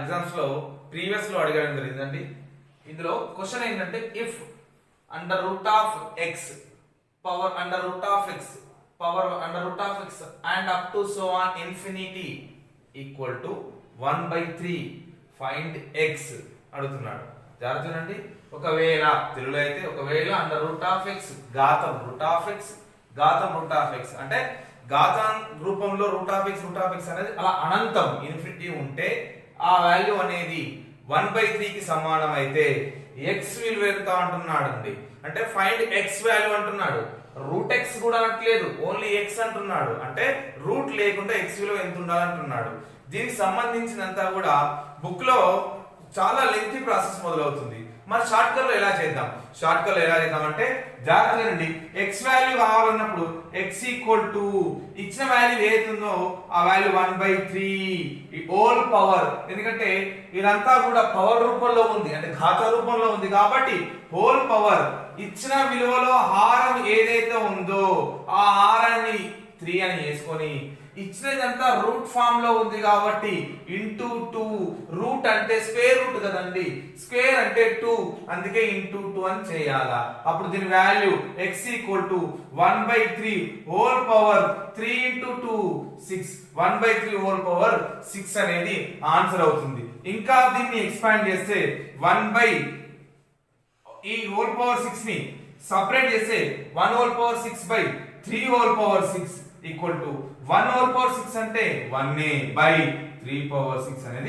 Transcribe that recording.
Exams లో previous లో అడగడం జరిగిందండి. ఇందులో క్వశ్చన్ ఏంటంటే if under root of x power under root of x power under root of x and up to so on infinity equal to 1/3 find x అడుగుతున్నాడు. జాగ్రత్తనండి. ఒకవేళ తెలుగులో అయితే ఒకవేళ అండర్ రూట్ ఆఫ్ ఎక్స్ ఘాతం రూట్ ఆఫ్ ఎక్స్ అంటే ఘాతం రూపంలో రూట్ ఆఫ్ ఎక్స్ అనేది అలా అనంతం ఇన్ఫినిటీ ఉంటే ఆ వాల్యూ అనేది 1/3 కి సమానం అయితే ఎక్స్ విలువ ఎంత అంటున్నాడు అండి. అంటే ఫైండ్ ఎక్స్ వాల్యూ అంటున్నాడు. రూట్ ఎక్స్ కూడా అనట్లేదు, ఓన్లీ ఎక్స్ అంటున్నాడు. అంటే రూట్ లేకుండా ఎక్స్ విలువ ఎంత ఉండాలంటున్నాడు. దీనికి సంబంధించినంత కూడా బుక్ లో చాలా లెంతీ ప్రాసెస్ మొదలవుతుంది. మరి షార్ట్ కట్ లో ఎలా చేద్దాం అంటే జాగ్రత్తగా ఎక్స్ వాల్యూ కావాలన్నప్పుడు ఎక్స్ ఈక్వల్ టు ఇచ్చిన వాల్యూ ఏదైతుందో ఆ వాల్యూ 1/3 హోల్ పవర్. ఎందుకంటే ఇదంతా కూడా పవర్ రూపంలో ఉంది, అంటే ఘాత రూపంలో ఉంది కాబట్టి హోల్ పవర్ ఇచ్చిన విలువలో హారం ఏదైతే ఉందో ఆ హారాన్ని 3 అని చేసుకొని ఇచ్చినదంతా రూట్ ఫామ్ లో ఉంది కాబట్టి ఇంటూ 2. రూట్ అంటే స్క్వేర్ రూట్ కదండి, స్క్వేర్ అంటే 2, అందుకే ఇంటూ 2 అని చేయాలా. అప్పుడు దీని value x equal to 1/3 whole power 3 into 2 6. 1/3 whole power 6 అనేది ఆన్సర్ అవుతుంది. ఇంకా దీన్ని ఎక్స్పాండ్ చేస్తే ఈ హోల్ పవర్ 6 ని సపరేట్ చేస్తే 1 whole power 6/3 whole power 6 equal to 1 whole power 6 అంటే 1 బై 3 పవర్ 6 అనేది